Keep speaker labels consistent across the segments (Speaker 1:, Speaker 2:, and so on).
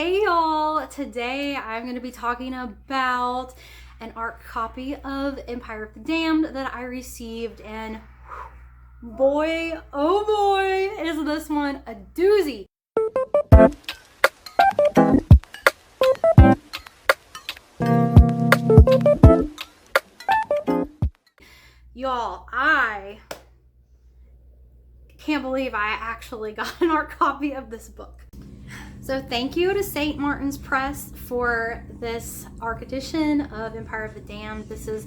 Speaker 1: Hey y'all, today I'm going to be talking about an art copy of Empire of the Damned that I received, and boy, oh boy, is this one a doozy. Y'all, I can't believe I actually got an art copy of this book. So thank you to St. Martin's Press for this ARC edition of Empire of the Damned. This is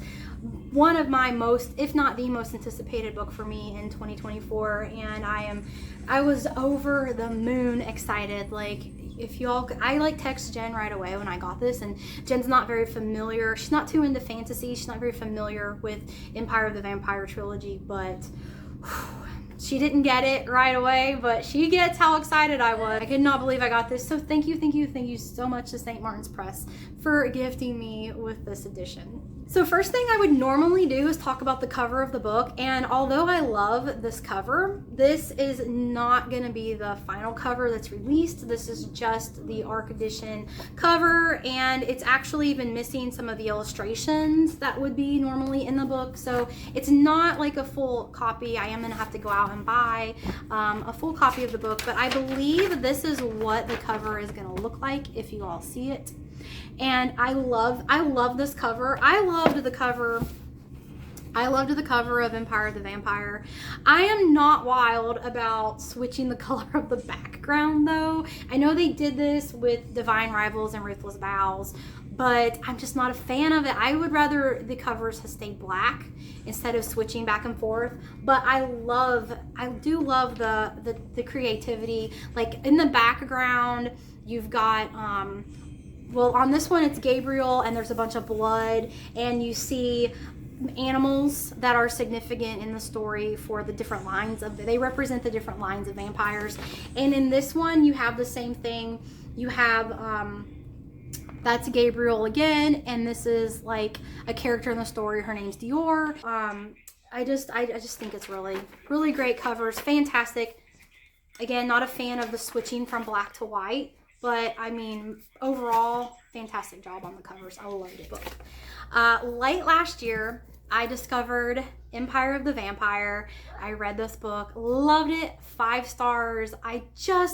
Speaker 1: one of my most, if not the most anticipated book for me in 2024, and I was over the moon excited. Like, if y'all, I like text Jen right away when I got this, and Jen's not very familiar. She's not too into fantasy. She's not very familiar with Empire of the Vampire trilogy, but she didn't get it right away, but she gets how excited I was. I could not believe I got this. So thank you so much to St. Martin's Press for gifting me with this edition. So first thing I would normally do is talk about the cover of the book, and although I love this cover, this is not going to be the final cover that's released. This is just the ARC edition cover, and it's actually been missing some of the illustrations that would be normally in the book, so it's not like a full copy. I am going to have to go out and buy a full copy of the book, but I believe this is what the cover is going to look like if you all see it. And I love this cover. I loved the cover of Empire of the Vampire. I am not wild about switching the color of the background though. I know they did this with Divine Rivals and Ruthless Vows, but I'm just not a fan of it. I would rather the covers have stayed black instead of switching back and forth. But I do love the creativity. Like in the background, you've got well, on this one it's Gabriel and there's a bunch of blood, and you see animals that are significant in the story for the different lines of, they represent the different lines of vampires. And in this one you have the same thing. You have that's Gabriel again, and this is like a character in the story. Her name's Dior. I just think it's really great covers. Fantastic. Again, not a fan of the switching from black to white, but I mean, overall, fantastic job on the covers. I love the book. Late last year, I discovered Empire of the Vampire. I read this book, loved it, 5 stars.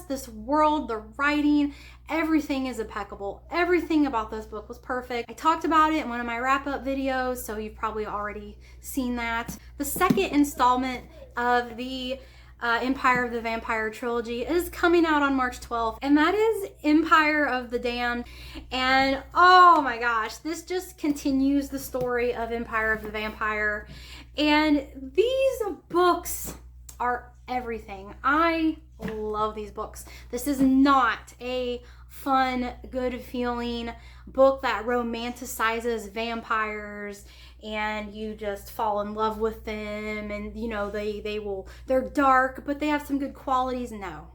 Speaker 1: This world, the writing, everything is impeccable. Everything about this book was perfect. I talked about it in one of my wrap-up videos, so you've probably already seen that. The second installment of the Empire of the Vampire trilogy is coming out on March 12th, and that is Empire of the Damned. And oh my gosh, this just continues the story of Empire of the Vampire, and these books are everything. I love these books. This is not a fun, good feeling book that romanticizes vampires and you just fall in love with them, and you know they're dark but they have some good qualities. No.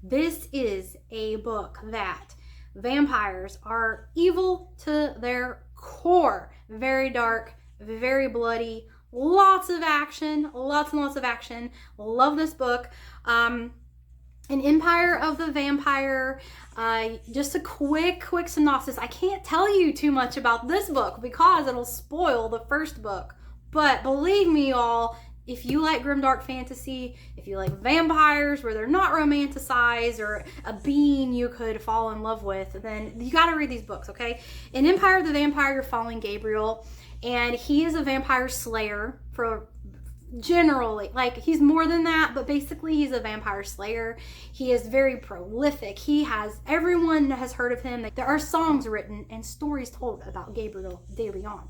Speaker 1: This is a book that vampires are evil to their core. Very dark, very bloody, lots of action, lots and lots of action. Love this book. An Empire of the Vampire, just a quick synopsis. I can't tell you too much about this book because it'll spoil the first book. But believe me, y'all, if you like grimdark fantasy, if you like vampires where they're not romanticized or a being you could fall in love with, then you gotta read these books, okay? In Empire of the Vampire, you're following Gabriel, and he is a vampire slayer for generally, like, he's more than that, but basically he's a vampire slayer. He is very prolific. Everyone has heard of him. There are songs written and stories told about Gabriel de Leon.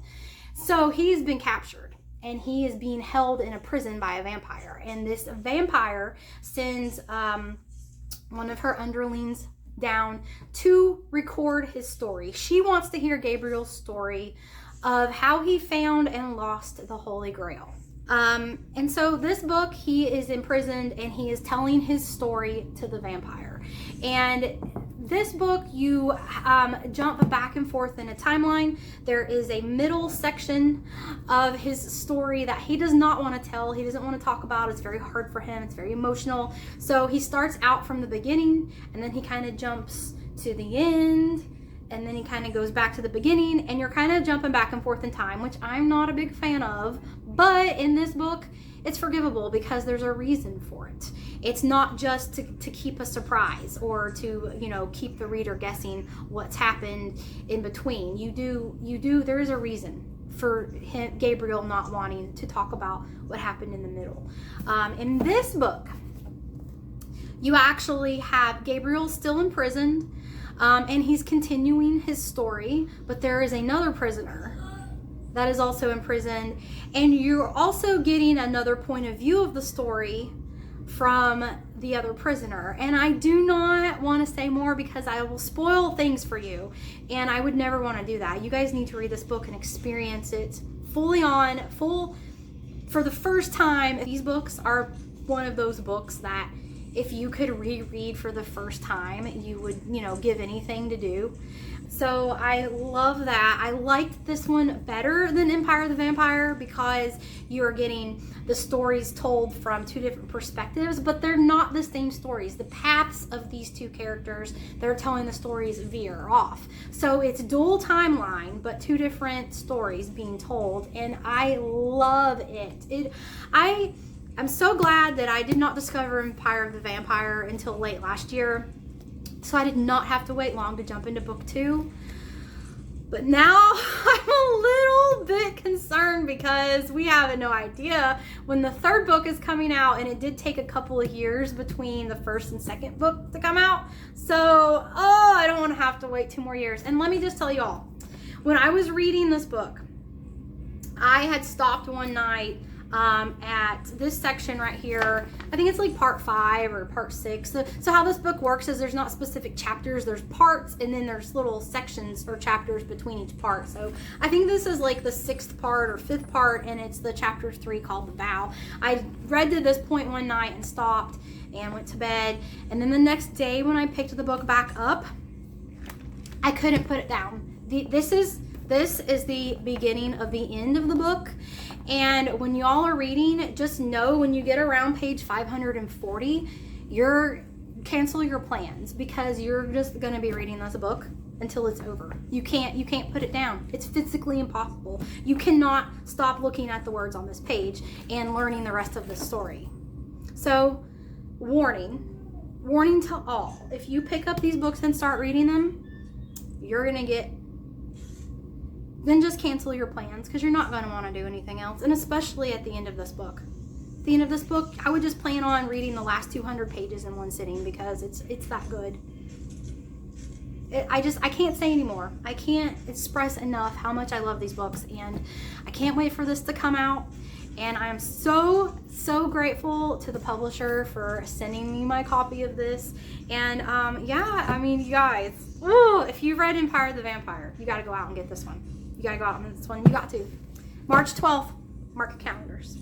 Speaker 1: So he's been captured and he is being held in a prison by a vampire, and this vampire sends one of her underlings down to record his story. She wants to hear Gabriel's story of how he found and lost the Holy Grail. And so this book, he is imprisoned and he is telling his story to the vampire. And this book, you jump back and forth in a timeline. There is a middle section of his story that he does not want to tell. He doesn't want to talk about. It's very hard for him. It's very emotional. So he starts out from the beginning, and then he kind of jumps to the end, and then he kind of goes back to the beginning, and you're kind of jumping back and forth in time, which I'm not a big fan of. But in this book, it's forgivable because there's a reason for it. It's not just to keep a surprise or to, you know, keep the reader guessing what's happened in between. There is a reason for Gabriel not wanting to talk about what happened in the middle. In this book, you actually have Gabriel still imprisoned, and he's continuing his story, but there is another prisoner that is also imprisoned, and you're also getting another point of view of the story from the other prisoner. And I do not want to say more because I will spoil things for you, and I would never want to do that. You guys need to read this book and experience it full for the first time. These books are one of those books that if you could reread for the first time, you would, you know, give anything to do. So I love that. I liked this one better than Empire of the Vampire because you're getting the stories told from two different perspectives, but they're not the same stories. The paths of these two characters that are telling the stories veer off. So it's dual timeline, but two different stories being told, and I love it. I'm so glad that I did not discover Empire of the Vampire until late last year, so I did not have to wait long to jump into book 2. But now I'm a little bit concerned because we have no idea when the third book is coming out, and it did take a couple of years between the first and second book to come out. So, I don't want to have to wait 2 more years. And let me just tell you all, when I was reading this book, I had stopped one night at this section right here. I think it's like part 5 or part 6. So how this book works is there's not specific chapters, there's parts, and then there's little sections or chapters between each part. So I think this is like the 6th part or 5th part, and it's the chapter 3 called The Vow. I read to this point one night and stopped and went to bed, and then the next day when I picked the book back up, I couldn't put it down. This is the beginning of the end of the book. And when y'all are reading, just know when you get around page 540, cancel your plans, because you're just going to be reading this book until it's over. You can't put it down. It's physically impossible. You cannot stop looking at the words on this page and learning the rest of the story. So, warning to all. If you pick up these books and start reading them, you're going to then just cancel your plans, because you're not going to want to do anything else. And especially at the end of this book. At the end of this book, I would just plan on reading the last 200 pages in one sitting, because it's that good. I can't say anymore. I can't express enough how much I love these books, and I can't wait for this to come out. And I am so grateful to the publisher for sending me my copy of this. And you guys, if you've read Empire of the Vampire, you got to go out and get this one. You got to go out on this one. You got to. March 12th, mark your calendars.